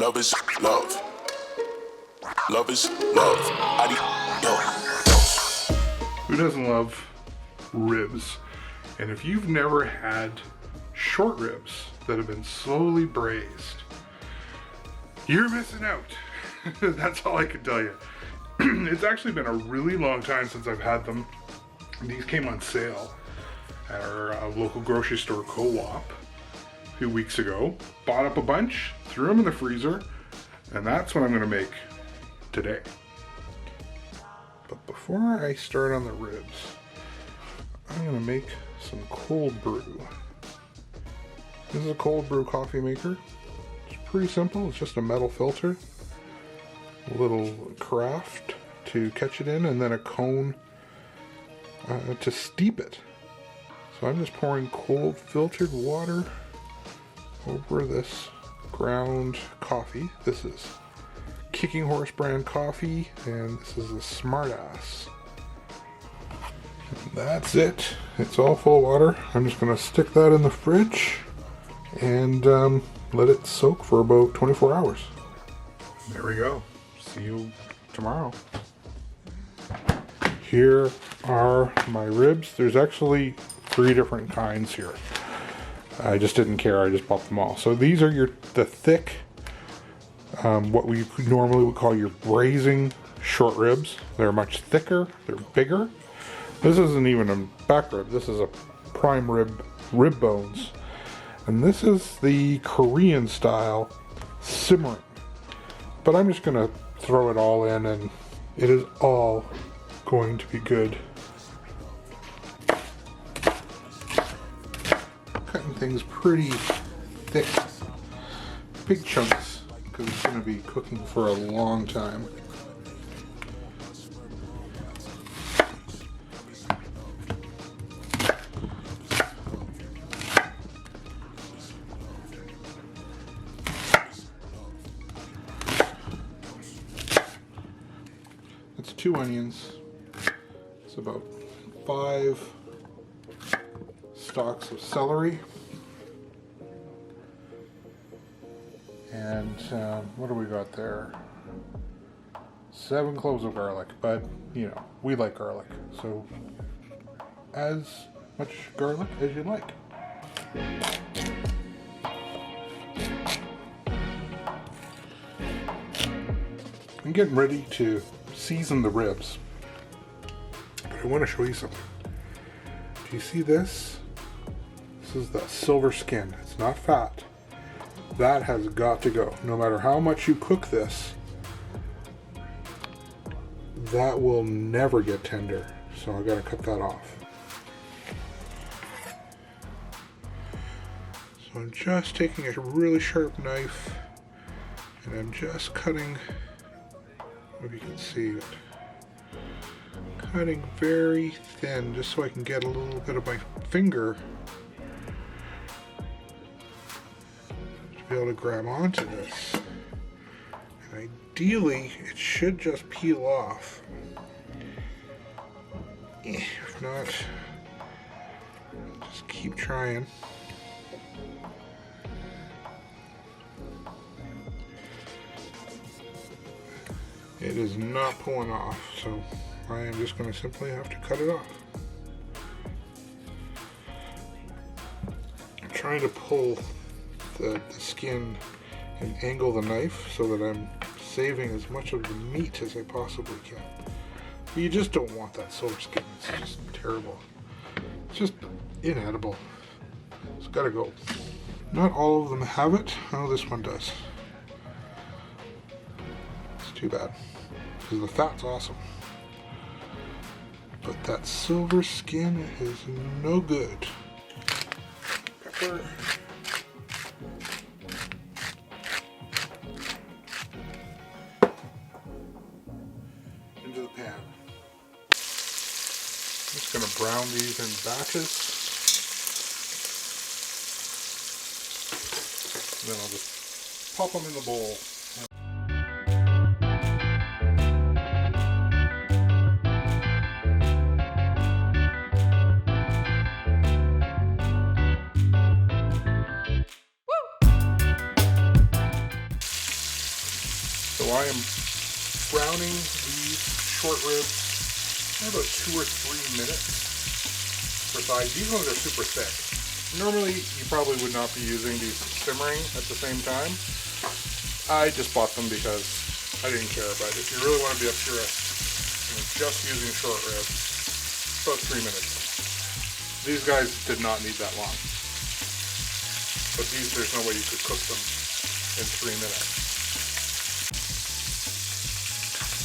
Love is love. Love is love. Who doesn't love ribs? And if you've never had short ribs that have been slowly braised, you're missing out. That's all I can tell you. It's actually been a really long time since I've had them. These came on sale at our local grocery store Co-op a few weeks ago. Bought up a bunch, threw them in the freezer, and that's what I'm gonna make today. But before I start on the ribs, I'm gonna make some cold brew. This is a cold brew coffee maker. It's pretty simple. It's just a metal filter, a little carafe to catch it in, and then a cone to steep it. So I'm just pouring cold filtered water over this ground coffee. This is Kicking Horse brand coffee, and this is a Smartass. And that's it. It's all full of water. I'm just gonna stick that in the fridge and let it soak for about 24 hours. There we go. See you tomorrow. Here are my ribs. There's actually 3 different kinds here. I just didn't care. I just bought them all. So these are the thick, what we normally would call your braising short ribs. They're much thicker. They're bigger. This isn't even a back rib. This is a prime rib bones. And this is the Korean style simmering. But I'm just gonna throw it all in, and it is all going to be good. Cutting things pretty thick, big chunks, because it's going to be cooking for a long time. That's 2 onions. It's about 5 stalks of celery. And what do we got there? 7 cloves of garlic, but you know, we like garlic, so as much garlic as you like. I'm getting ready to season the ribs, but I want to show you something. Do you see this? This is the silver skin. It's not fat. That has got to go. No matter how much you cook this, that will never get tender. So I gotta cut that off. So I'm just taking a really sharp knife and I'm just cutting, if you can see it, cutting very thin just so I can get a little bit of my finger be able to grab onto this. And ideally it should just peel off. If not, just keep trying. It is not pulling off, so I am just going to simply have to cut it off. I'm trying to pull the skin and angle the knife so that I'm saving as much of the meat as I possibly can. But you just don't want that silver skin. It's just terrible. It's just inedible. It's gotta go. Not all of them have it. Oh, this one does. It's too bad, because the fat's awesome. But that silver skin is no good. Pepper. Into the pan. I'm just going to brown these in batches. Then I'll just pop them in the bowl. So I am browning these short ribs for about 2 or 3 minutes per side. These ones are super thick. Normally, you probably would not be using these simmering at the same time. I just bought them because I didn't care. But if you really want to be a purist, just using short ribs, about 3 minutes. These guys did not need that long. But these, there's no way you could cook them in 3 minutes.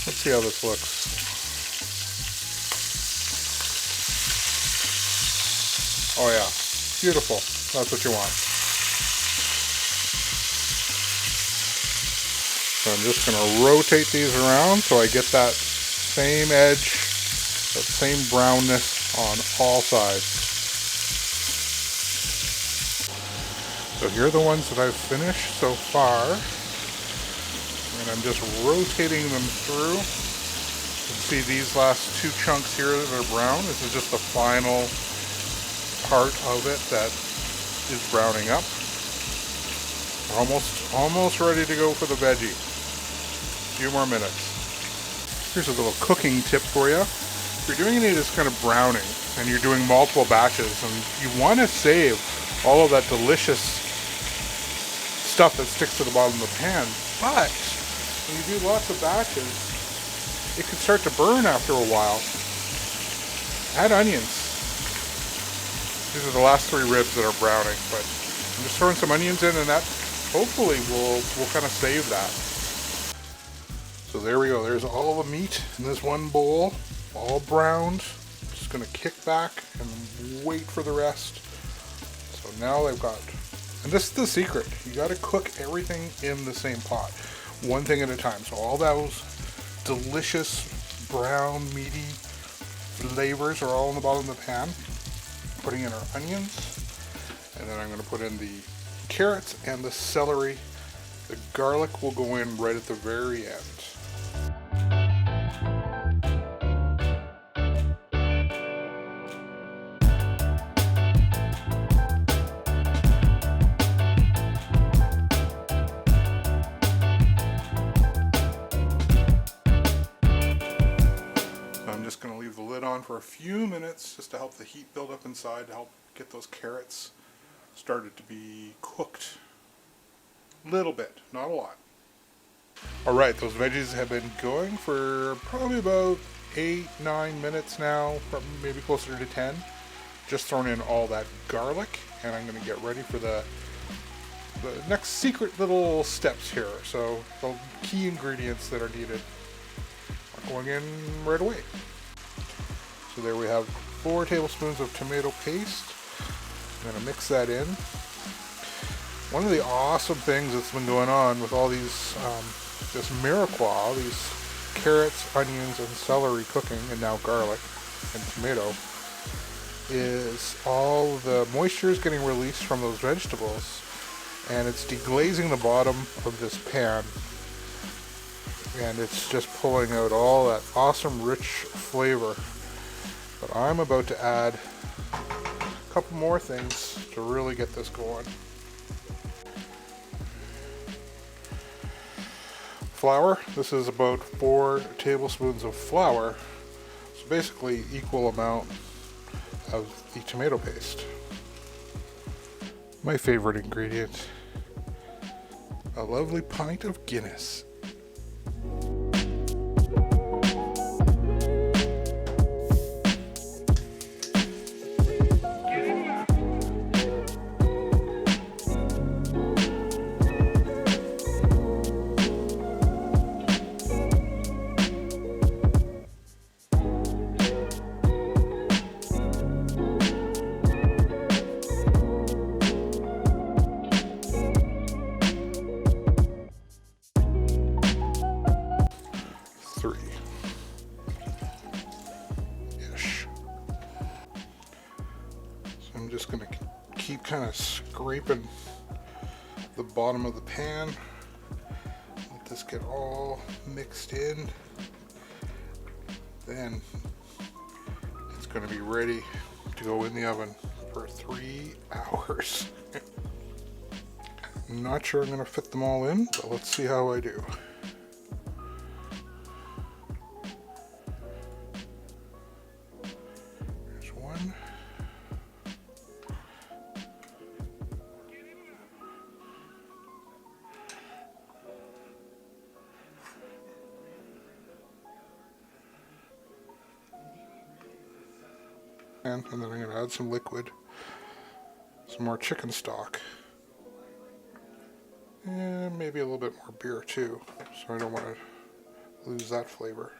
Let's see how this looks. Oh yeah, beautiful. That's what you want. So I'm just going to rotate these around so I get that same edge, that same brownness on all sides. So here are the ones that I've finished so far. And I'm just rotating them through. You can see these last 2 chunks here that are brown. This is just the final part of it that is browning up. Almost ready to go for the veggie. A few more minutes. Here's a little cooking tip for you. If you're doing any of this kind of browning and you're doing multiple batches and you want to save all of that delicious stuff that sticks to the bottom of the pan, but when you do lots of batches, it can start to burn after a while. Add onions. These are the last 3 ribs that are browning, but I'm just throwing some onions in, and that hopefully will kind of save that. So there we go. There's all the meat in this one bowl, all browned. Just going to kick back and wait for the rest. So now I've got, and this is the secret, you got to cook everything in the same pot, one thing at a time. So all those delicious brown meaty flavors are all in the bottom of the pan. Putting in our onions, and then I'm going to put in the carrots and the celery. The garlic will go in right at the very end. I'm just going to leave the lid on for a few minutes just to help the heat build up inside, to help get those carrots started to be cooked. A little bit, not a lot. Alright, those veggies have been going for probably about 8-9 minutes now, maybe closer to 10. Just thrown in all that garlic, and I'm going to get ready for the next secret little steps here. So the key ingredients that are needed are going in right away. So there we have 4 tablespoons of tomato paste. I'm going to mix that in. One of the awesome things that's been going on with all these, this mirepoix, these carrots, onions, and celery cooking, and now garlic and tomato, is all the moisture is getting released from those vegetables, and it's deglazing the bottom of this pan, and it's just pulling out all that awesome rich flavor. But I'm about to add a couple more things to really get this going. Flour. This is about 4 tablespoons of flour. So basically equal amount of the tomato paste. My favorite ingredient, a lovely pint of Guinness. I'm just going to keep kind of scraping the bottom of the pan. Let this get all mixed in. Then it's going to be ready to go in the oven for 3 hours. I'm not sure I'm going to fit them all in, but let's see how I do. And then I'm going to add some liquid, some more chicken stock, and maybe a little bit more beer too, so I don't want to lose that flavor.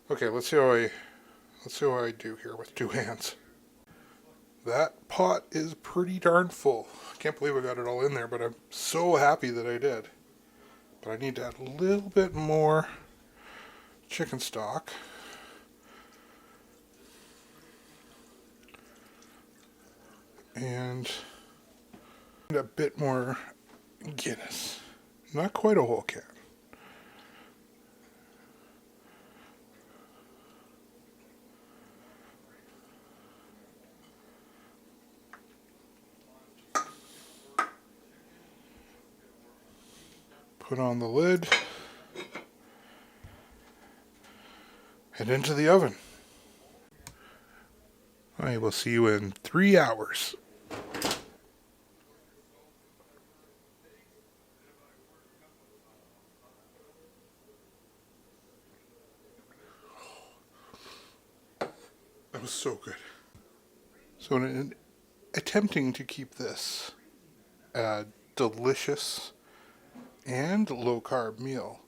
Okay, let's see how I do here with 2 hands. That pot is pretty darn full. I can't believe I got it all in there, but I'm so happy that I did. But I need to add a little bit more chicken stock. And a bit more Guinness. Not quite a whole can. Put on the lid. Head into the oven. I will see you in 3 hours. That was so good. So in attempting to keep this delicious and low-carb meal,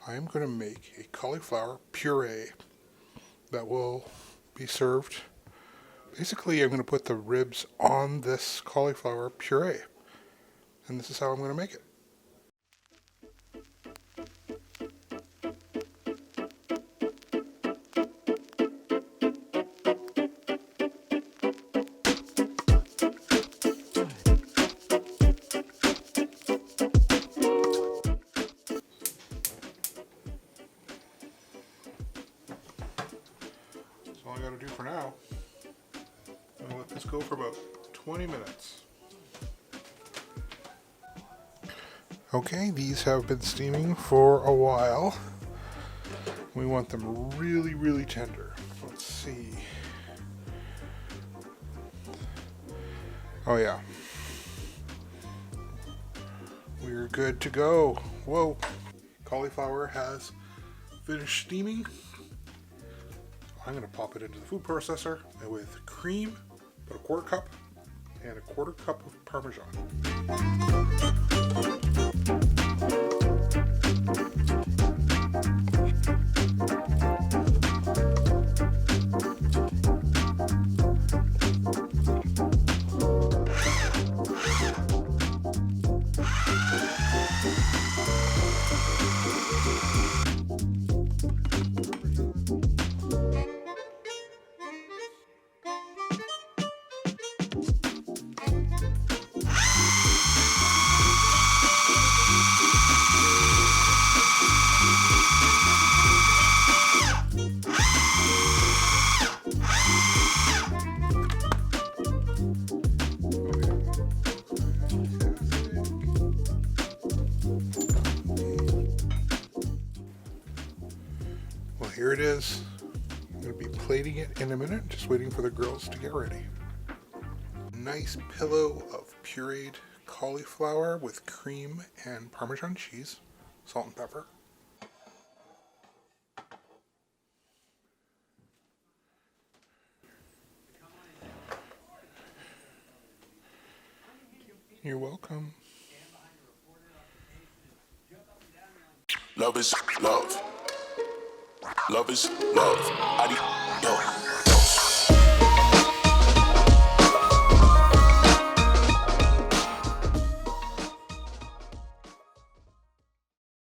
I am going to make a cauliflower puree that will be served. Basically, I'm going to put the ribs on this cauliflower puree, and this is how I'm going to make it. That's all I got to do for now. I'm going to let this go for about 20 minutes. Okay, these have been steaming for a while. We want them really, really tender. Let's see. Oh yeah. We're good to go. Whoa. Cauliflower has finished steaming. I'm going to pop it into the food processor with cream, about a 1/4 cup, and a 1/4 cup of Parmesan. Well, here it is. I'm going to be plating it in a minute, just waiting for the girls to get ready. Nice pillow of pureed cauliflower with cream and Parmesan cheese, salt and pepper. You're welcome. Love is love. Love is love. Yo.